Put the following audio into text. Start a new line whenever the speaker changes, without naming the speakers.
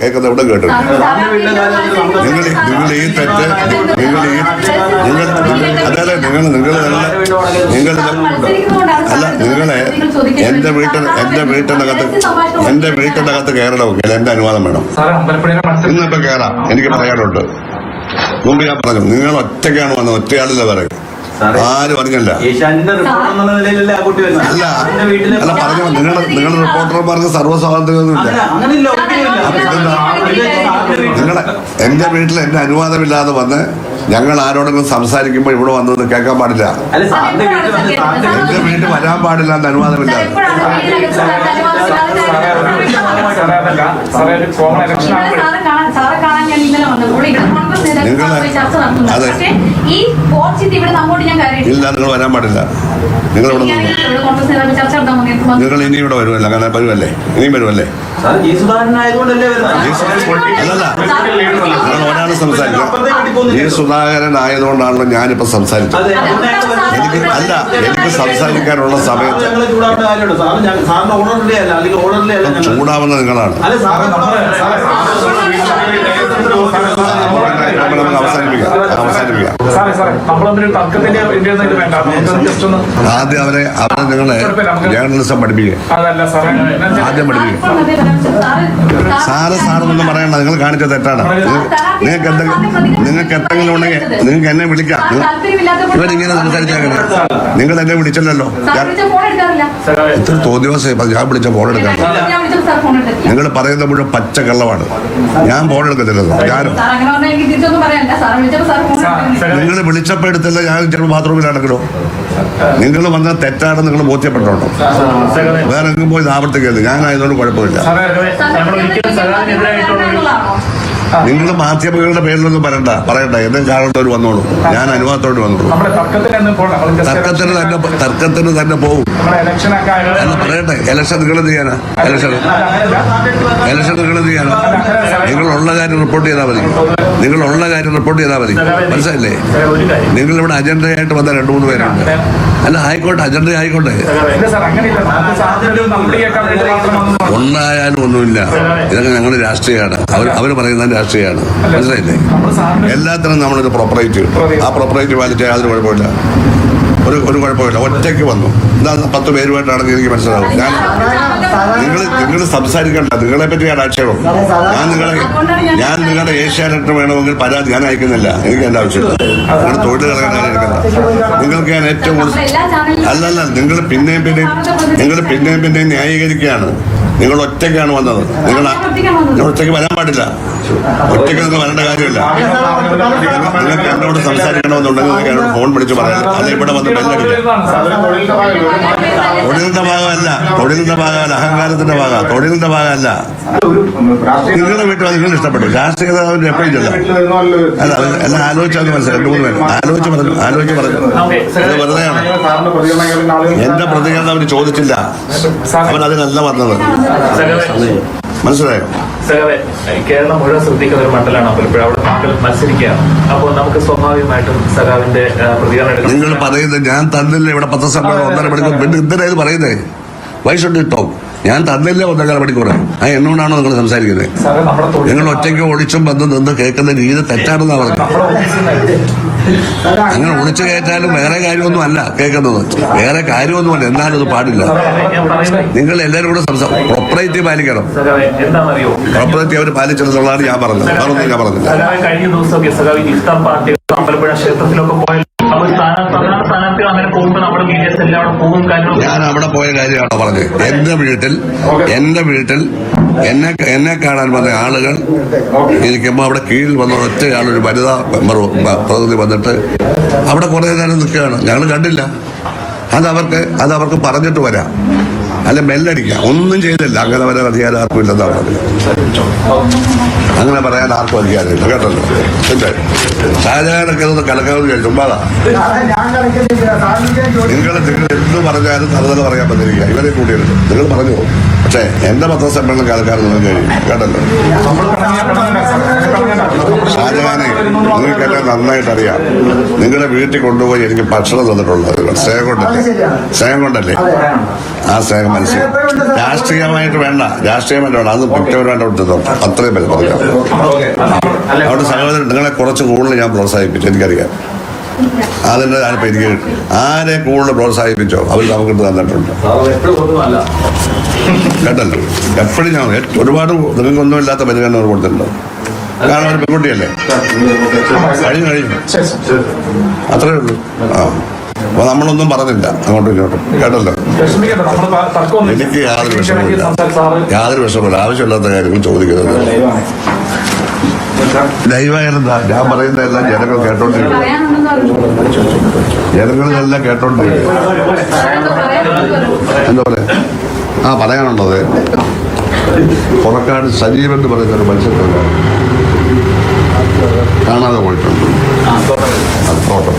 കേൾക്കുന്ന ഇവിടെ കേട്ടു. നിങ്ങൾ ഈ തെറ്റ് നിങ്ങളെ എന്റെ വീട്ടിനകത്ത് കയറണമെങ്കിൽ എന്റെ അനുവാദം വേണം. ഇന്നിപ്പോ കയറാം, എനിക്ക് പറയാനുണ്ട്. മുമ്പ് ഞാൻ പറഞ്ഞു, നിങ്ങൾ ഒറ്റയ്ക്കാണ് വന്നത്, ഒറ്റയാളില്ല പറയും. ആരും പറഞ്ഞല്ല. അല്ല പറഞ്ഞു, നിങ്ങളുടെ റിപ്പോർട്ടർമാർക്ക് സർവ്വസ്വാതന്ത്ര്യമൊന്നുമില്ല. എന്റെ വീട്ടിൽ എന്റെ അനുവാദമില്ലാതെ വന്ന് ഞങ്ങൾ ആരോടെങ്കിലും സംസാരിക്കുമ്പോൾ ഇവിടെ വന്നത് കേൾക്കാൻ പാടില്ല. എന്റെ വീട്ടിൽ വരാൻ പാടില്ല എന്ന് അനുവാദമില്ല. അതെ, ഇല്ല, നിങ്ങൾ വരാൻ പാടില്ല. നിങ്ങൾ ഇവിടെ നിങ്ങൾ ഇനി ഇവിടെ വരുമല്ലോ, അങ്ങനെ വരുമല്ലേ, ഇനിയും വരുമല്ലേ? അല്ലല്ല, നിങ്ങൾ ഒരാൾ സംസാരിക്കാം. ഈ സുധാകരൻ ആയതുകൊണ്ടാണല്ലോ ഞാനിപ്പോ സംസാരിച്ചത്. എനിക്ക് സംസാരിക്കാനുള്ള സമയത്ത് ചൂടാവുന്ന നിങ്ങളാണ്. ആദ്യം അവരെ നിങ്ങളെ ജേർണലിസം പഠിപ്പിക്കുക. ആദ്യം പഠിപ്പിക്കുക. സാറെന്നൊന്നും പറയണ്ട, നിങ്ങൾ കാണിച്ച തെറ്റാണ്. നിങ്ങൾക്ക് എന്തെങ്കിലും ഉണ്ടെങ്കിൽ നിങ്ങൾക്ക് എന്നെ വിളിക്കാം. ഇവരിങ്ങനെ സംസാരിച്ചേക്കണേ. നിങ്ങൾ എന്നെ വിളിച്ചല്ലോ. ഇത്ര തോന്നിവാസം ഞാൻ വിളിച്ച ഫോൺ എടുക്കാൻ. നിങ്ങൾ പറയുന്ന മുഴുവൻ പച്ചക്കള്ളമാണ്. ഞാൻ ഫോൺ എടുക്കത്തില്ലല്ലോ. നിങ്ങൾ വിളിച്ചപ്പോ എടുത്തില്ല. ഞാൻ ചിലപ്പോൾ ബാത്റൂമിലാണെങ്കിലോ. നിങ്ങൾ വന്ന തെറ്റാണെന്ന് നിങ്ങൾ ബോധ്യപ്പെട്ടുണ്ടോ? വേറെ എങ്ങും പോയി ആവർത്തിക്കരുത്. ഞാനായതുകൊണ്ട് കുഴപ്പമില്ല. നിങ്ങൾ മാധ്യമങ്ങളുടെ പേരിലൊന്നും പറയണ്ട. എന്നെ കാണേണ്ടവർ വന്നോളൂ. ഞാൻ അനുവാദത്തോട് വന്നോളൂ. തർക്കത്തിന് തന്നെ പോകും. എന്ന് പറയട്ടെ. ഇലക്ഷൻ നിങ്ങൾ ചെയ്യാനാ? ഇലക്ഷൻ നിങ്ങൾ ചെയ്യാനാ? നിങ്ങളുള്ള കാര്യം റിപ്പോർട്ട് ചെയ്താൽ മതി. മനസ്സിലായില്ലേ? നിങ്ങളിവിടെ അജണ്ടയായിട്ട് വന്ന 2-3 പേരുണ്ട്. അല്ല, ആയിക്കോട്ടെ, അജണ്ട ആയിക്കോട്ടെ. ഉണ്ടായാലും ഒന്നുമില്ല. ഇതൊക്കെ ഞങ്ങളുടെ രാഷ്ട്രീയമാണ്. അവർ പറയുന്നത് രാഷ്ട്രീയമാണ്. മനസ്സിലായില്ലേ? എല്ലാത്തിനും നമ്മളൊരു പ്രൊപ്പറേറ്റ്, ആ പ്രൊപ്പറേറ്റ് പാലിച്ച യാതൊരു കുഴപ്പമില്ല. ഒരു കുഴപ്പമില്ല. ഒറ്റയ്ക്ക് വന്നു. എന്താ 10 പേരുമായിട്ടാണെങ്കിൽ എനിക്ക് മനസ്സിലാവും. നിങ്ങൾ സംസാരിക്കണ്ട. നിങ്ങളെ പറ്റിയാണ് ആക്ഷേപം. ഞാൻ നിങ്ങളുടെ ഏഷ്യാനെറ്റ് വേണമെങ്കിൽ പരാതി ഞാൻ അയക്കുന്നില്ല. എനിക്ക് എന്റെ ആവശ്യമില്ല. നിങ്ങളുടെ തൊഴിൽ കളയാൻ എടുക്കണ്ട. നിങ്ങൾക്ക് ഞാൻ ഏറ്റവും കൂടുതൽ അല്ലല്ല, നിങ്ങൾ പിന്നെയും ന്യായീകരിക്കുകയാണ്. നിങ്ങൾ ഒറ്റയ്ക്കാണ് വന്നത്. നിങ്ങൾ ഒറ്റയ്ക്ക് വരാൻ പാടില്ല. ഒറ്റയ്ക്ക് നിങ്ങൾ വരേണ്ട കാര്യമില്ല. നിങ്ങൾക്ക് എന്നോട് സംസാരിക്കണമെന്നുണ്ടെങ്കിൽ നിങ്ങൾക്ക് എന്നോട് ഫോൺ വിളിച്ച് പറയാം. അല്ല, ഇവിടെ വന്ന് ബെല്ലടിക്കാം. തൊഴിലിന്റെ ഭാഗമല്ല, അഹങ്കാരത്തിന്റെ ഭാഗം. തൊഴിലിന്റെ ഭാഗമല്ല. നിങ്ങളുടെ വീട്ടിൽ നിങ്ങൾ ഇഷ്ടപ്പെട്ടു. രാഷ്ട്രീയ നേതാവിന്റെ എപ്പോഴും ചെല്ലാം. അല്ല, എല്ലാം ആലോചിച്ചാൽ മനസ്സിലായി. 2-3 പേര് ആലോചിച്ച് പറഞ്ഞു. അത് വെറുതെയാണ്. എന്റെ പ്രതികരണം അവര് ചോദിച്ചില്ല. അവൻ അതിനല്ല വന്നത്. മനസ്സിലായോ?
കേരളം മുഴുവൻ ശ്രദ്ധിക്കുന്ന ഒരു മണ്ഡലമാണ് പലപ്പോഴും. അവിടെ മക്കൾ മത്സരിക്കുകയാണ്. അപ്പോൾ നമുക്ക് സ്വാഭാവികമായിട്ടും സഖാവിന്റെ പ്രതികരണം. നിങ്ങൾ
പറയുന്നത് ഞാൻ തന്നില്ല. ഇവിടെ പത്രസമ്മേളനം 1.5 മണിക്കൂർ. പിന്നെ എന്തിനാ ഇത് പറയുന്നേ? Why should it talk? ഞാൻ തന്നില്ല 1.5 മണിക്കൂർ. എന്നോടാണോ നിങ്ങൾ സംസാരിക്കുന്നത്? നിങ്ങൾ ഒറ്റയ്ക്ക് ഒളിച്ചും നിന്ന് കേൾക്കുന്ന രീതി തെറ്റാണെന്നാണ് പറഞ്ഞത്. അങ്ങനെ ഒളിച്ചു കയറ്റാലും വേറെ കാര്യമൊന്നും അല്ല കേൾക്കുന്നത്. വേറെ കാര്യമൊന്നുമല്ല. എന്നാലും അത് പാടില്ല. നിങ്ങൾ എല്ലാവരും കൂടെ പ്രൊപ്പറേറ്റീവ് പാലിക്കണം. പ്രൊപ്പറേറ്റീവ് അവർ പാലിച്ചെന്നുള്ളതാണ് ഞാൻ പറഞ്ഞത്. വേറൊന്നും ഞാൻ പറഞ്ഞില്ല.
കഴിഞ്ഞ ദിവസമൊക്കെ അമ്പലപ്പുഴ ക്ഷേത്രത്തിലൊക്കെ പോയാൽ
ഞാൻ അവിടെ പോയ കാര്യമാണോ പറഞ്ഞത്? എന്റെ വീട്ടിൽ എന്നെ കാണാൻ വന്ന ആളുകൾ ഇരിക്കുമ്പോൾ അവിടെ കീഴിൽ വന്ന ഒറ്റയാളൊരു വനിതാ പ്രതിനിധി വന്നിട്ട് അവിടെ കുറെ നേരം നിൽക്കുകയാണ്. ഞങ്ങൾ കണ്ടില്ല. അതവർക്ക് പറഞ്ഞിട്ട് വരാം. അല്ല, ബെല്ലടിക്കാം. ഒന്നും ചെയ്തില്ല. അങ്ങനെ വരാൻ അധികാരം ആർക്കും ഇല്ലെന്നാ പറഞ്ഞത്. അങ്ങനെ പറയാൻ ആർക്കും അധികാരമില്ല. കേട്ടല്ലോ? എന്താ ഷാജഹാനൊക്കെ ഒന്ന് കലക്കാമെന്ന് വിചാരിച്ചു. ചുമ്മാതാ. നിങ്ങൾ എന്ത് പറഞ്ഞാലും തറുതല പറയാൻ പറ്റിരിക്കുക. ഇവരെ കൂട്ടിയിട്ട് നിങ്ങൾ പറഞ്ഞു. പക്ഷേ എന്റെ പത്രസമ്മേളനം കലക്കാരൻ നിങ്ങൾക്ക് കഴിയും. കേട്ടല്ലോ? ഷാജഹാനെ നിങ്ങൾക്കെല്ലാം നന്നായിട്ട് അറിയാം. നിങ്ങളുടെ വീട്ടിൽ കൊണ്ടുപോയി എനിക്ക് ഭക്ഷണം തന്നിട്ടുള്ളത് സ്നേഹം കൊണ്ടല്ലേ. ആ സ്നേഹം മനസ്സിലായി. രാഷ്ട്രീയമായിട്ട് വേണ്ട അത് വ്യക്തിപരമായിട്ട് കൊടുത്തതോ അത്രയും പേര് പറയാം. അവിടെ സഹോദരൻ നിങ്ങളെ കുറച്ച് കൂടുതൽ ഞാൻ പ്രോത്സാഹിപ്പിച്ചു, എനിക്കറിയാം. അതിൻ്റെ ഞാനിപ്പോൾ എനിക്ക് ആരെ കൂടുതൽ പ്രോത്സാഹിപ്പിച്ചോ അവർ നമുക്കിട്ട് തന്നിട്ടുണ്ട് കേട്ടല്ലോ. എപ്പോഴും ഞാൻ ഒരുപാട് നിങ്ങൾക്കൊന്നുമില്ലാത്ത പരിഗണന കൊടുത്തിട്ടുണ്ട്. കാരണം ഒരു പെൺകുട്ടിയല്ലേ. കഴിഞ്ഞു അത്രേ ഉള്ളൂ. ആ അപ്പൊ നമ്മളൊന്നും പറഞ്ഞില്ല അങ്ങോട്ടും ഇങ്ങോട്ടും കേട്ടല്ലോ. എനിക്ക് യാതൊരു വിഷമമില്ല. ആവശ്യമില്ലാത്ത കാര്യങ്ങൾ ചോദിക്കുന്നത് ലൈവായിരുന്നാ ഞാൻ പറയുന്നതെല്ലാം ജനങ്ങൾ കേട്ടോണ്ടിരിക്കും. ജനങ്ങളിലെല്ലാം കേട്ടോണ്ടിരിക്കും. എന്താ പറയാ പറയാനുള്ളത്, പുറക്കാട് സജീവൻ എന്ന് പറയുന്ന ഒരു മത്സ്യത്തൊഴിലാളി കാണാതെ പോയിട്ടുണ്ട്. തോട്ടം